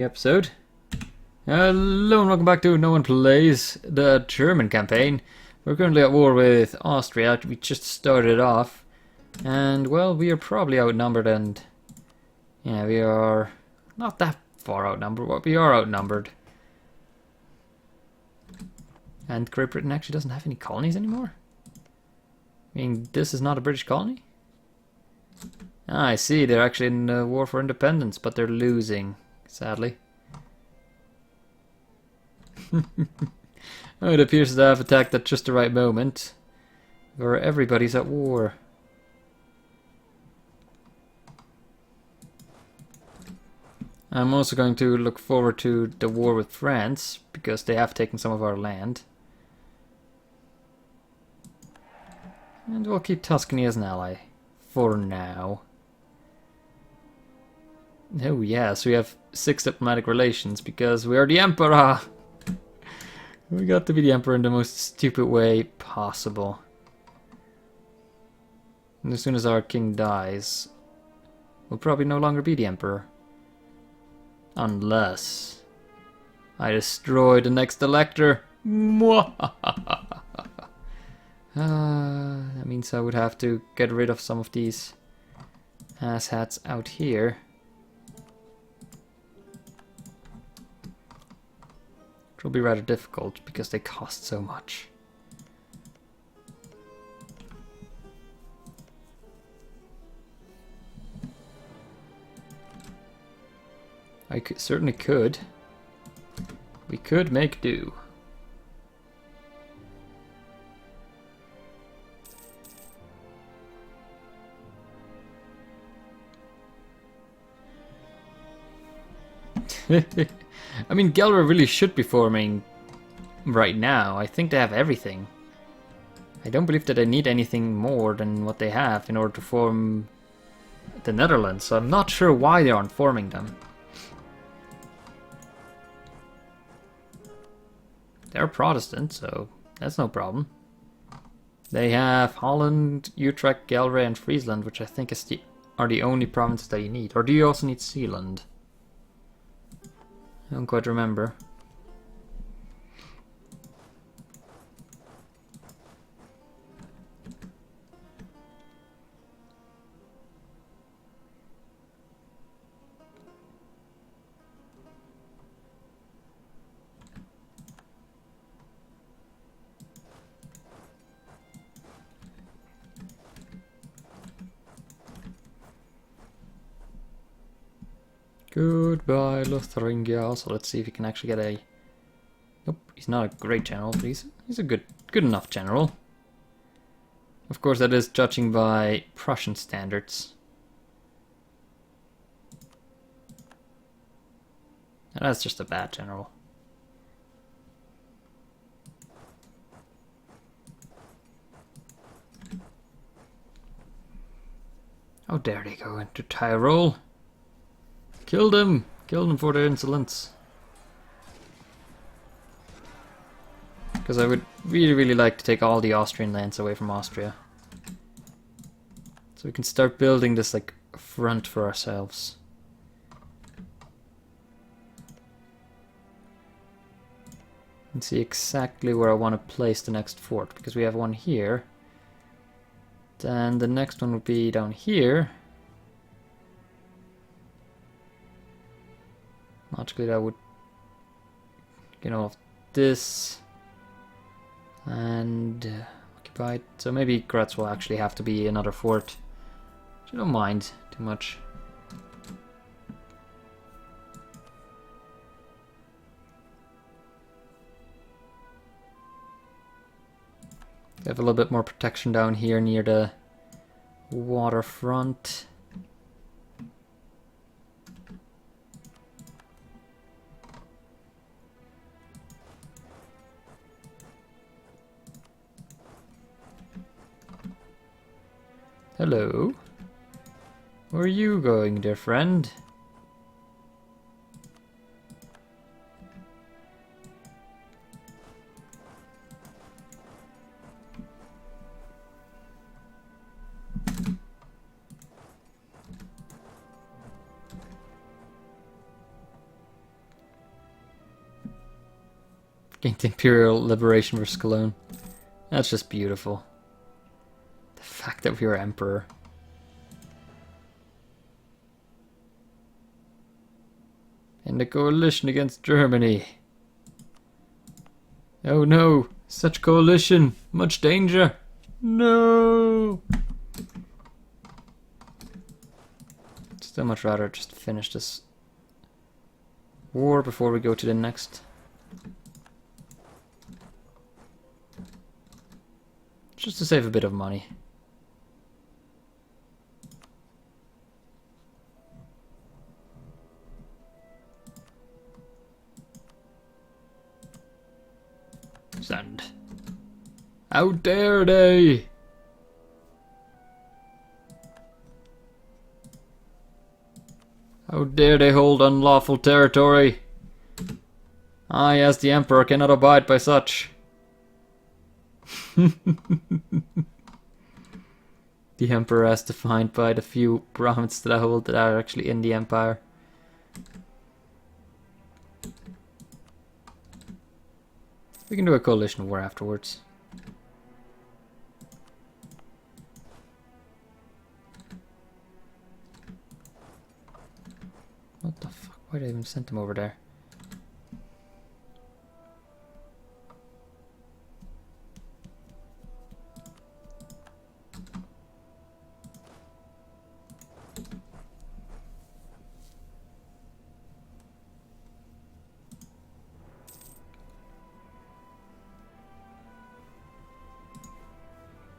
Episode. Hello and welcome back to No One Plays, the German campaign. We're currently at war with Austria. We just started off, and well, we are probably outnumbered, and yeah, we are not that far outnumbered, but we are outnumbered. And Great Britain actually doesn't have any colonies anymore? I mean, this is not a British colony? Ah, I see, they're actually in a war for independence, but they're losing, sadly. Oh, it appears to have attacked at just the right moment, where everybody's at war. I'm also going to look forward to the war with France, because they have taken some of our land. And we'll keep Tuscany as an ally, for now. Oh yes, we have 6 diplomatic relations, because we are the Emperor! We got to be the Emperor in the most stupid way possible. And as soon as our king dies, we'll probably no longer be the Emperor. Unless I destroy the next elector. That means I would have to get rid of some of these asshats out here. It will be rather difficult because they cost so much. Certainly could. We could make do. I mean, Gelre really should be forming right now. I think they have everything. I don't believe that they need anything more than what they have in order to form the Netherlands, so I'm not sure why they aren't forming them. They're Protestant, so that's no problem. They have Holland, Utrecht, Gelre, and Friesland, which I think are the only provinces that you need. Or do you also need Zeeland? I don't quite remember. Goodbye, Lotharingia. So let's see if he can actually get a... Nope, he's not a great general, but he's a good enough general. Of course, that is judging by Prussian standards. And that's just a bad general. How dare they go into Tyrol? Kill them! Kill them for their insolence. Because I would really like to take all the Austrian lands away from Austria. So we can start building this like front for ourselves. And see exactly where I want to place the next fort. Because we have one here. Then the next one would be down here. Logically that would get all of this and occupied. So maybe Graz will actually have to be another fort. Which I don't mind too much. They have a little bit more protection down here near the waterfront. Hello. Where are you going, dear friend? Against Imperial Liberation versus Cologne. That's just beautiful. The fact that we are Emperor. In the coalition against Germany. Oh no! Such coalition! Much danger! No! Still much rather just finish this war before we go to the next. Just to save a bit of money. Send. How dare they! How dare they hold unlawful territory? I, as the Emperor, cannot abide by such. The Emperor as defined by the few provinces that I hold that are actually in the Empire. We can do a coalition war afterwards. What the fuck? Why did I even send them over there?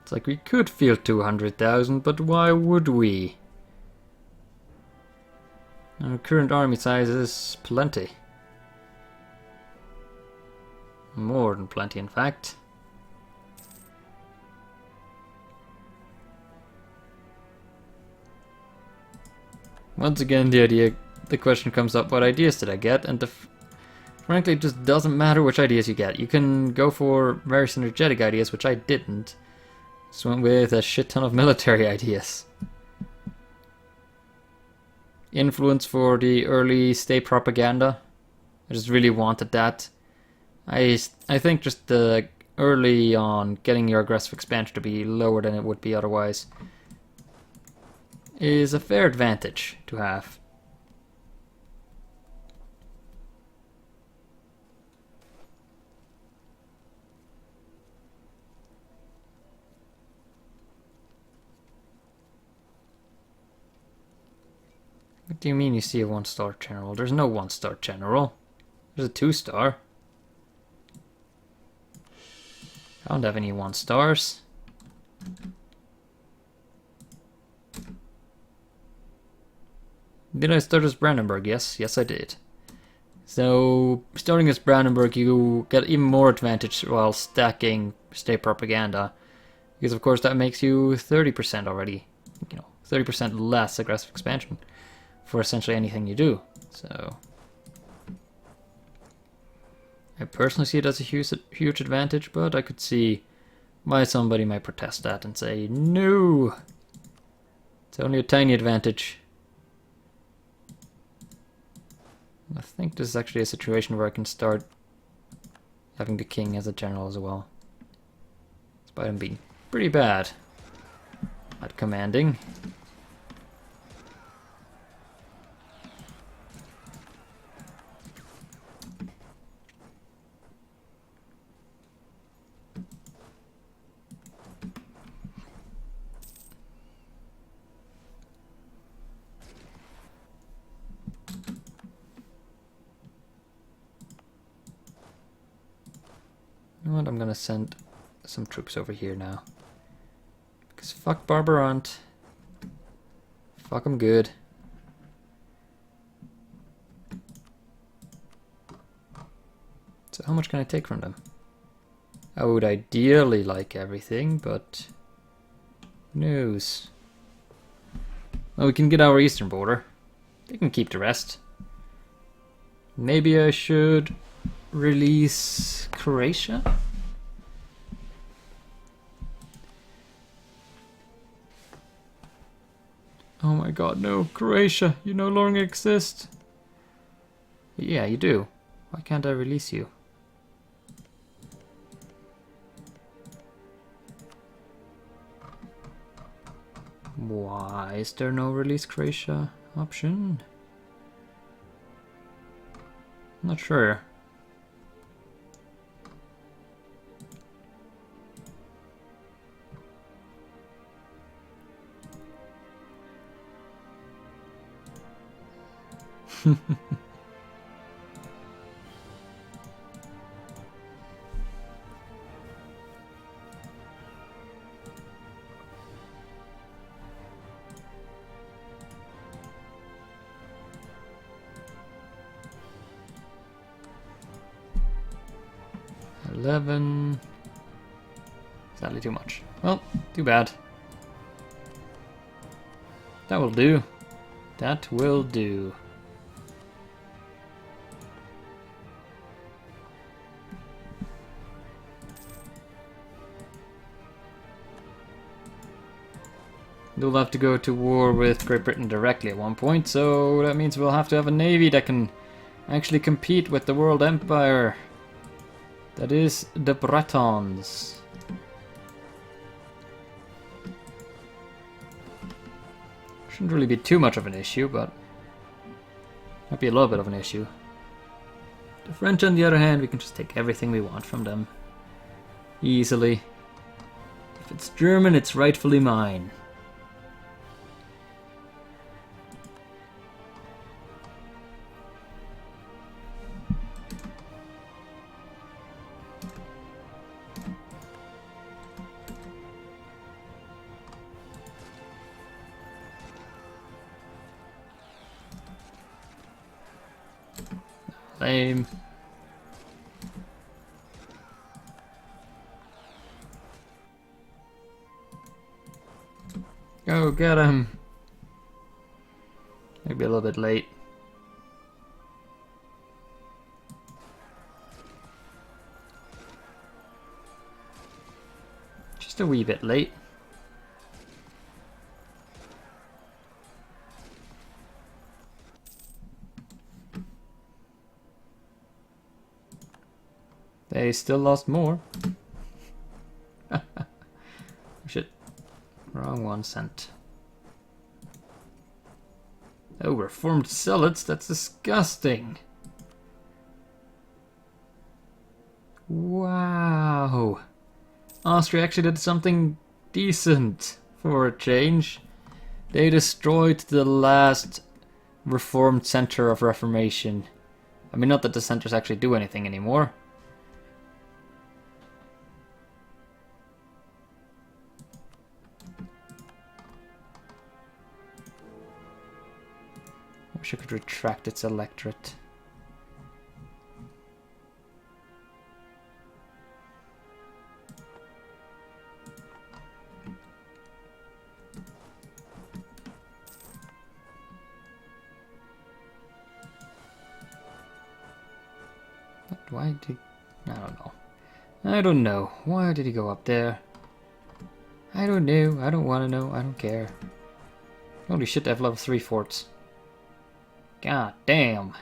It's like we could field 200,000, but why would we? Our current army size is plenty. More than plenty, in fact. Once again, the question comes up, what ideas did I get? And frankly, it just doesn't matter which ideas you get. You can go for very synergetic ideas, which I didn't. Just went with a shit ton of military ideas. Influence for the early state propaganda. I just really wanted that. I think just the early on getting your aggressive expansion to be lower than it would be otherwise is a fair advantage to have. What do you mean you see a 1-star general? There's no 1-star general. There's a 2-star. I don't have any 1-stars. Did I start as Brandenburg? Yes, I did. So, starting as Brandenburg, you get even more advantage while stacking state propaganda. Because of course that makes you 30% already. 30% less aggressive expansion for essentially anything you do. So I personally see it as a huge advantage, but I could see why somebody might protest that and say, no, it's only a tiny advantage. I think this is actually a situation where I can start having the king as a general as well. Despite him being pretty bad at commanding. You know what, I'm gonna send some troops over here now. Because fuck Barbarant. Fuck them good. So how much can I take from them? I would ideally like everything, but who knows? Well, we can get our eastern border. They can keep the rest. Maybe I should release Croatia? Oh my god, no. Croatia, you no longer exist. Yeah, you do. Why can't I release you? Why is there no release Croatia option? I'm not sure. $11. Sadly too much. Well, too bad. That will do. That will do. We'll have to go to war with Great Britain directly at one point, so that means we'll have to have a navy that can actually compete with the World Empire. That is the Bretons. Shouldn't really be too much of an issue, but might be a little bit of an issue. The French, on the other hand, we can just take everything we want from them. Easily. If it's German, it's rightfully mine. Lame. Go get him. Maybe a little bit late. Just a wee bit late. They still lost more. Shit. Wrong one sent. Oh, reformed zealots? That's disgusting. Wow. Austria actually did something decent for a change. They destroyed the last reformed center of Reformation. I mean, not that the centers actually do anything anymore. Wish I could retract its electorate. But why did... I don't know. I don't know. Why did he go up there? I don't know. I don't want to know. I don't care. Holy shit, I have level 3 forts. God damn.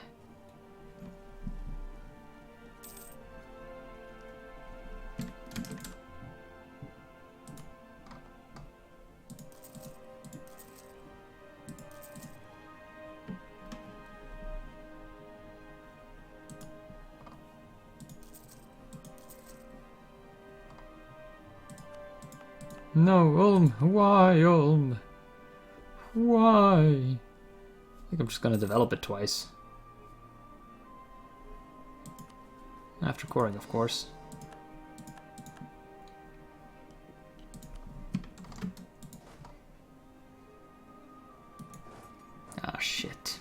No, Ulm. Why, Ulm? Why? I think I'm just going to develop it twice. After coring, of course. Ah, shit.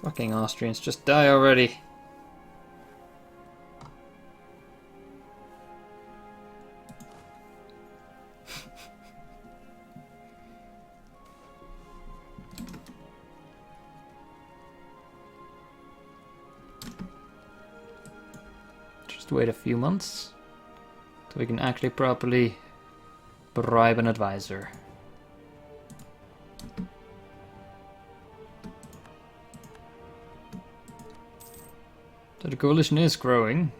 Fucking Austrians, just die already. Just wait a few months so we can actually properly bribe an advisor. the coalition is growing.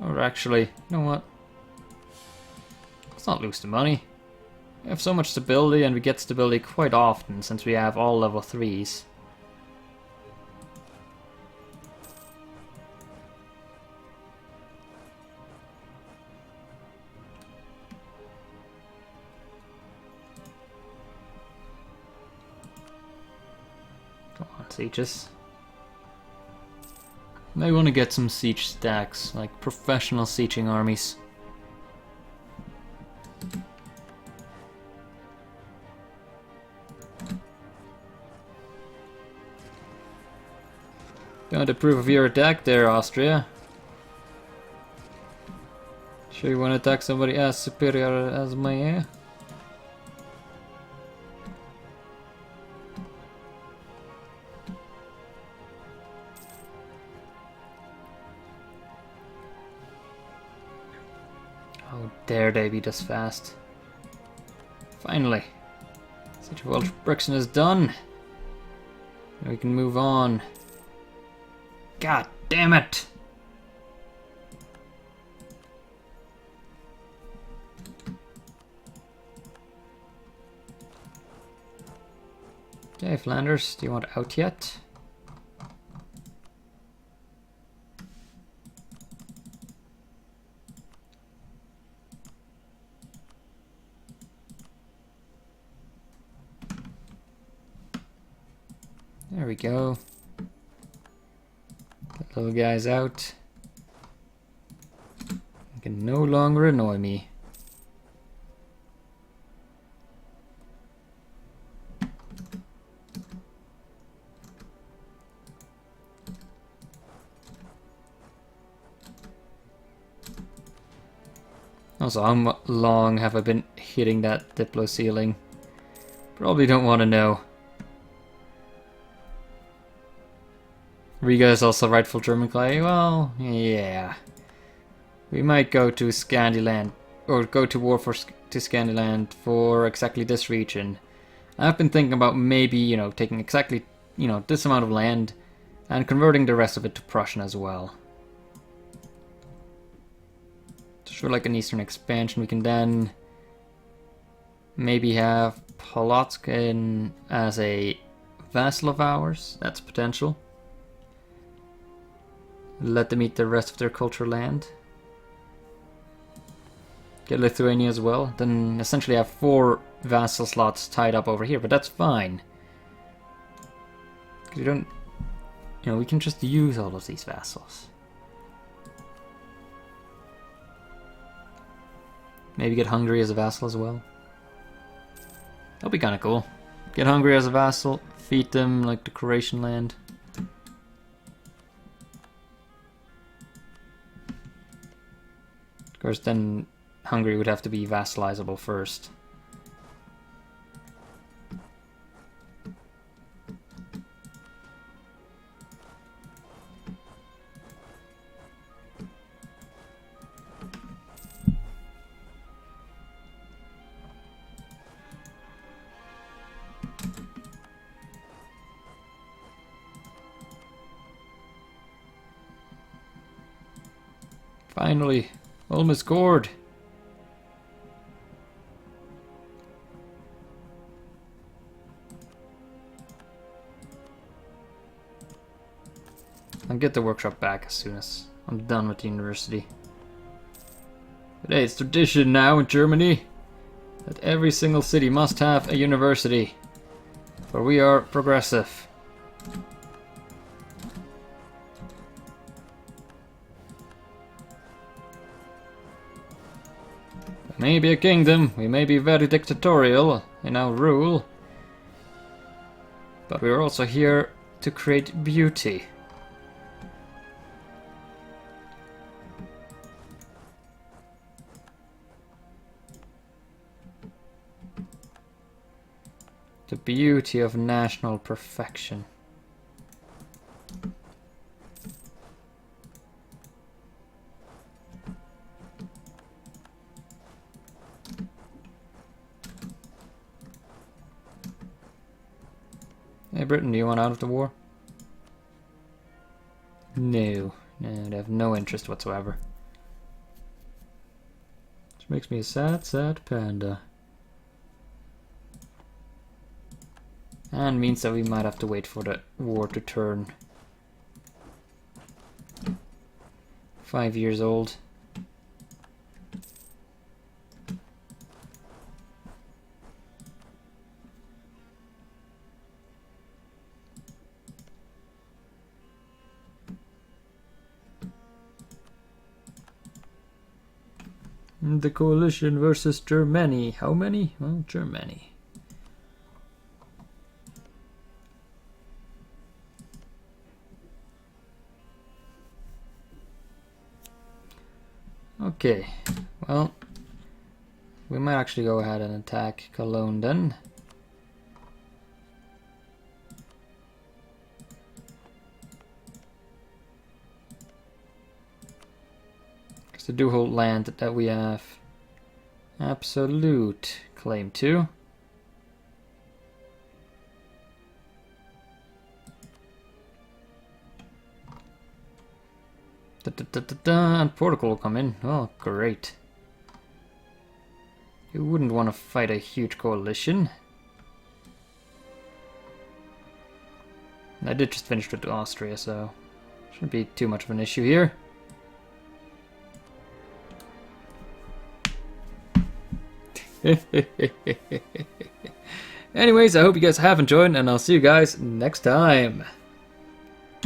Or actually, you know what? Let's not lose the money. We have so much stability, and we get stability quite often since we have all level 3s. Come on, sieges. May want to get some siege stacks, like professional sieging armies. Don't approve of your attack there, Austria. Sure you want to attack somebody as superior as me? How dare they be this fast? Finally. Siege of Brixton is done. Now we can move on. God damn it! Okay, Flanders, do you want out yet? There we go. Get little guys out. You can no longer annoy me. Also, how long have I been hitting that Diplo ceiling? Probably don't want to know. Riga is also rightful German clay. Well, yeah. We might go to Scandiland, or go to war to Scandiland for exactly this region. I've been thinking about maybe, you know, taking exactly, you know, this amount of land and converting the rest of it to Prussian as well. Just for like an eastern expansion, we can then maybe have Polotsk as a vassal of ours. That's potential. Let them eat the rest of their cultural land. Get Lithuania as well. Then essentially have 4 vassal slots tied up over here, but that's fine. Because we don't... You know, we can just use all of these vassals. Maybe get Hungary as a vassal as well. That'll be kind of cool. Get Hungary as a vassal, feed them like the Croatian land. Of course, then Hungary would have to be vassalizable first. Finally, Ulm is scored. I'll get the workshop back as soon as I'm done with the university. But hey, it's tradition now in Germany that every single city must have a university. For we are progressive. We may be a kingdom, we may be very dictatorial in our rule, but we are also here to create beauty. The beauty of national perfection. Britain, do you want out of the war? No. No, they have no interest whatsoever. Which makes me a sad, sad panda. And means that we might have to wait for the war to turn. 5 years old. The coalition versus Germany. How many? Well, Germany. Okay, well, we might actually go ahead and attack Cologne then. Because they do hold land that we have absolute claim to. And Portugal will come in. Oh, great. You wouldn't want to fight a huge coalition. I did just finish with Austria, so shouldn't be too much of an issue here. Anyways, I hope you guys have enjoyed, and I'll see you guys next time.